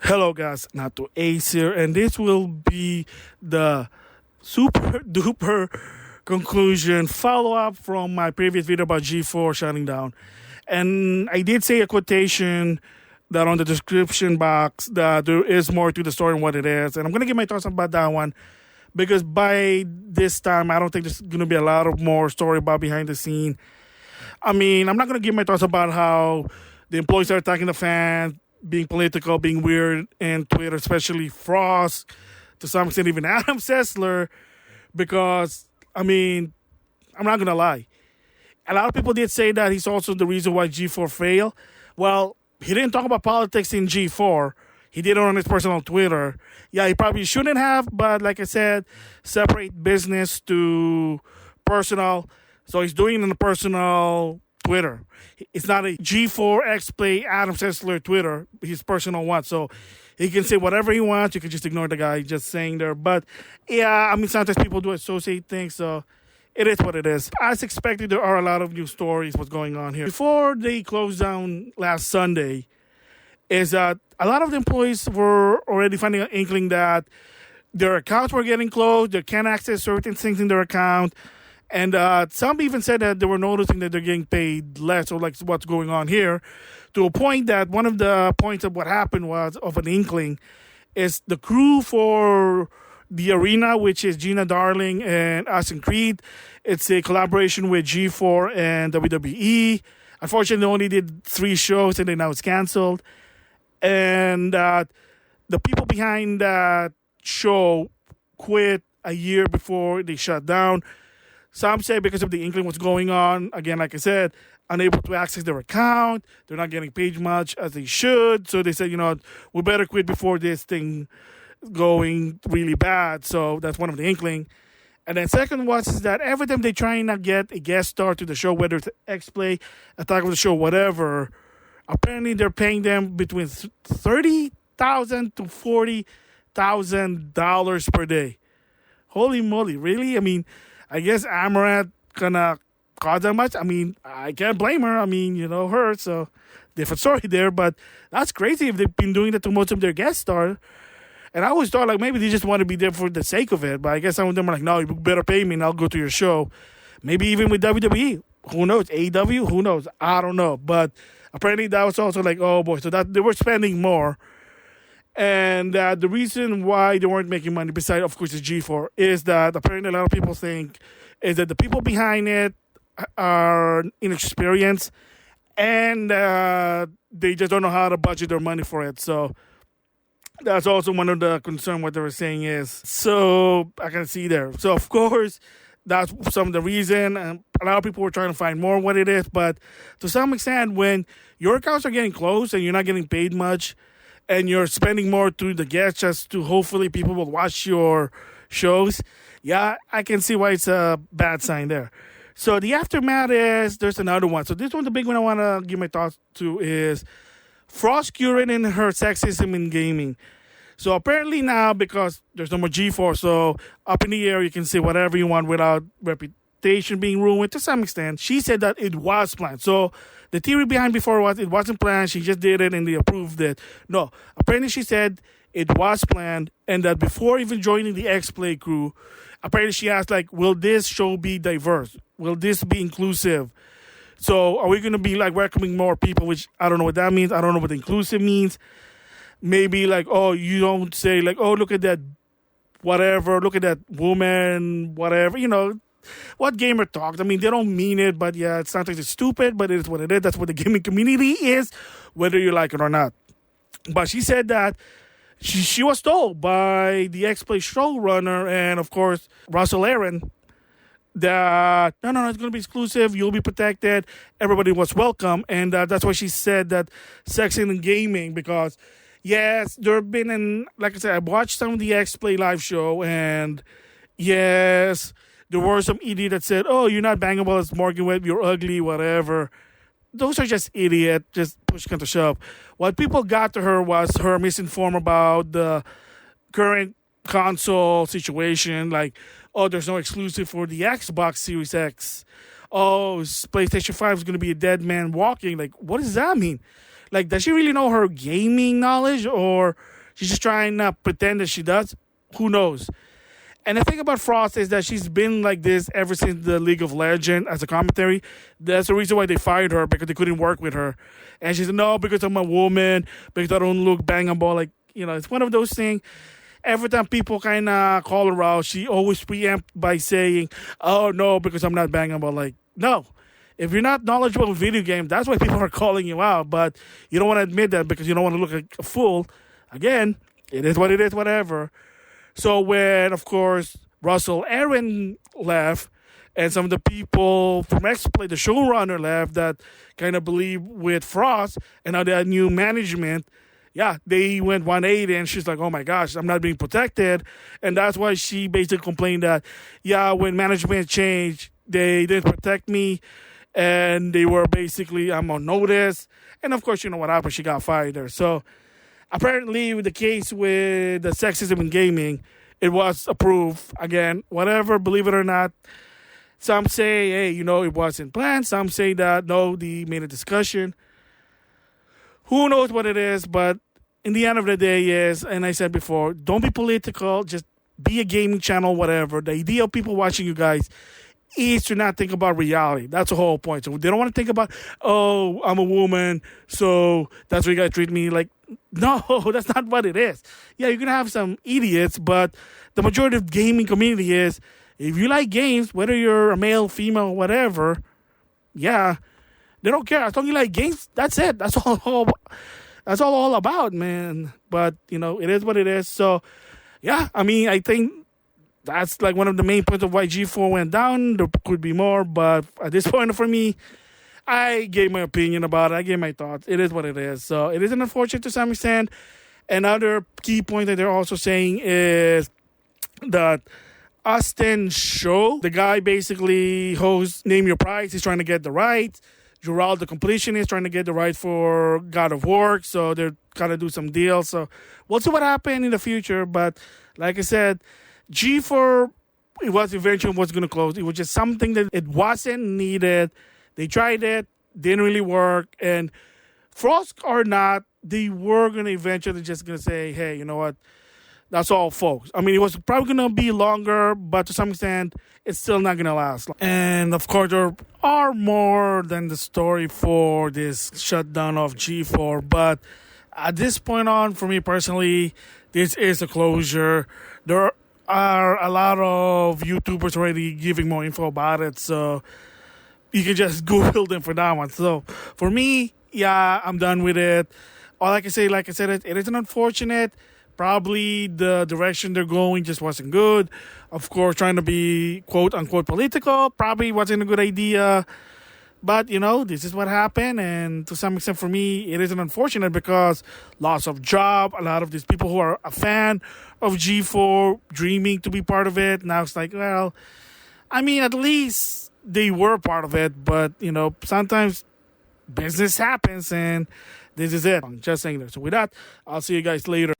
Hello guys, NautoAce here, and this will be the super duper conclusion follow up from my previous video about G4 shutting down. And I did say a quotation that on the description box that there is more to the story and what it is. And I'm going to give my thoughts about that one because by this time, I don't think there's going to be a lot of more story about behind the scene. I mean, I'm not going to give my thoughts about how the employees are attacking the fans, being political, being weird, and Twitter, especially Frost, to some extent even Adam Sessler, because, I mean, I'm not going to lie. A lot of people did say that he's also the reason why G4 failed. Well, he didn't talk about politics in G4. He did it on his personal Twitter. Yeah, he probably shouldn't have, but like I said, separate business to personal. So he's doing it on the personal Twitter. It's not a G4 X-Play Adam Sessler Twitter, his personal one. So he can say whatever he wants. You can just ignore the guy just saying there. But yeah, I mean, sometimes people do associate things. So it is what it is. As expected, there are a lot of new stories what's going on here. Before they closed down last Sunday, is that a lot of the employees were already finding an inkling that their accounts were getting closed. They can't access certain things in their account. And some even said that they were noticing that they're getting paid less, or like what's going on here, to a point that one of the points of what happened was of an inkling is the crew for the arena, which is Gina Darling and Austin Creed. It's a collaboration with G4 and WWE. Unfortunately, they only did 3 shows and then now it's canceled. And the people behind that show quit a year before they shut down. Some say because of the inkling what's going on. Again, like I said, unable to access their account. They're not getting paid much as they should. So they said, we better quit before this thing going really bad. So that's one of the inkling. And then second was is that every time they try and get a guest star to the show, whether it's X-Play, Attack of the Show, whatever, apparently they're paying them between $30,000 to $40,000 per day. Holy moly, really? I mean, I guess Amaranth gonna cost that much. I mean, I can't blame her. I mean, her. So different story there. But that's crazy if they've been doing that to most of their guest stars. And I always thought, like, maybe they just want to be there for the sake of it. But I guess some of them are like, no, you better pay me and I'll go to your show. Maybe even with WWE. Who knows? AEW? Who knows? I don't know. But apparently that was also like, oh, boy. So that they were spending more. And the reason why they weren't making money, besides, of course, the G4, is that apparently a lot of people think is that the people behind it are inexperienced and they just don't know how to budget their money for it. So that's also one of the concern what they were saying is. So I can see there. So, of course, that's some of the reason. And a lot of people were trying to find more what it is. But to some extent, when your accounts are getting closed and you're not getting paid much, and you're spending more through the guests just to hopefully people will watch your shows, yeah, I can see why it's a bad sign there. So the aftermath is, there's another one. So this one, the big one I want to give my thoughts to is Frost curating her sexism in gaming. So apparently now, because there's no more G4, so up in the air you can say whatever you want without reputation being ruined to some extent. She said that it was planned. So the theory behind before was it wasn't planned. She just did it and they approved it. No, apparently she said it was planned and that before even joining the X-Play crew, apparently she asked, like, will this show be diverse? Will this be inclusive? So are we going to be, like, welcoming more people, which I don't know what that means. I don't know what inclusive means. Maybe, like, oh, you don't say, like, oh, look at that whatever, look at that woman, whatever, what gamer talks. I mean, they don't mean it, but yeah, it sounds like it's stupid, but it is what it is. That's what the gaming community is, whether you like it or not. But she said that she was told by the X-Play showrunner and, of course, Russell Aaron that, no, it's going to be exclusive. You'll be protected. Everybody was welcome. And that's why she said that sex in gaming, because, yes, there have been, like I said, I watched some of the X-Play live show, and yes, there were some idiot that said, oh, you're not bangable as Morgan Webb, you're ugly, whatever. Those are just idiot, just push come to shove. What people got to her was her misinformed about the current console situation. Like, oh, there's no exclusive for the Xbox Series X. Oh, PlayStation 5 is going to be a dead man walking. Like, what does that mean? Like, does she really know her gaming knowledge? Or She's just trying to pretend that she does. Who knows? And the thing about Frost is that she's been like this ever since the League of Legends as a commentary. That's the reason why they fired her, because they couldn't work with her. And she said, no, because I'm a woman, because I don't look bangable. Like, it's one of those things. Every time people kind of call her out, she always preempt by saying, oh, no, because I'm not bangable. Like, no. If you're not knowledgeable in video games, that's why people are calling you out. But you don't want to admit that because you don't want to look like a fool. Again, it is what it is, whatever. So when, of course, Russell Aaron left and some of the people from X-Play, the showrunner, left that kind of believe with Frost, and now they had new management, they went 180, and she's like, oh my gosh, I'm not being protected. And that's why she basically complained that, when management changed, they didn't protect me, and they were basically, I'm on notice. And of course, you know what happened, she got fired there. So apparently, with the case with the sexism in gaming, it was approved. Again, whatever, believe it or not. Some say, hey, it wasn't planned. Some say that, no, they made a discussion. Who knows what it is, but in the end of the day is, and I said before, don't be political. Just be a gaming channel, whatever. The idea of people watching you guys is to not think about reality. That's the whole point. So they don't want to think about, oh, I'm a woman, so that's why you got to treat me like. No, that's not what it is. Yeah, you're going to have some idiots, but the majority of the gaming community is, if you like games, whether you're a male, female, whatever, they don't care. As long as you like games, that's it. That's all about, man. But, it is what it is. So, I think that's like one of the main points of why G4 went down. There could be more, but at this point for me, I gave my opinion about it. I gave my thoughts. It is what it is. So it is an unfortunate to some extent. Another key point that they're also saying is that Austin Show, the guy basically hosts Name Your Price. He's trying to get the rights. Gerald, the completionist, is trying to get the right for God of War. So they're going to do some deals. So we'll see what happens in the future. But like I said, G4, it was eventually was going to close. It was just something that it wasn't needed. They tried it, didn't really work. And Frost or not, they were going to eventually just going to say, hey, you know what? That's all, folks. I mean, it was probably going to be longer, but to some extent, it's still not going to last. And, of course, there are more than the story for this shutdown of G4. But at this point on, for me personally, this is a closure. There are a lot of YouTubers already giving more info about it, so you can just Google them for that one. So for me, I'm done with it. All I can say, like I said, it is an unfortunate. Probably the direction they're going just wasn't good. Of course, trying to be quote unquote political probably wasn't a good idea. But, this is what happened. And to some extent for me, it is an unfortunate because loss of job, a lot of these people who are a fan of G4 dreaming to be part of it. Now it's like, well, I mean, at least they were part of it, but, sometimes business happens, and this is it. I'm just saying that. So with that, I'll see you guys later.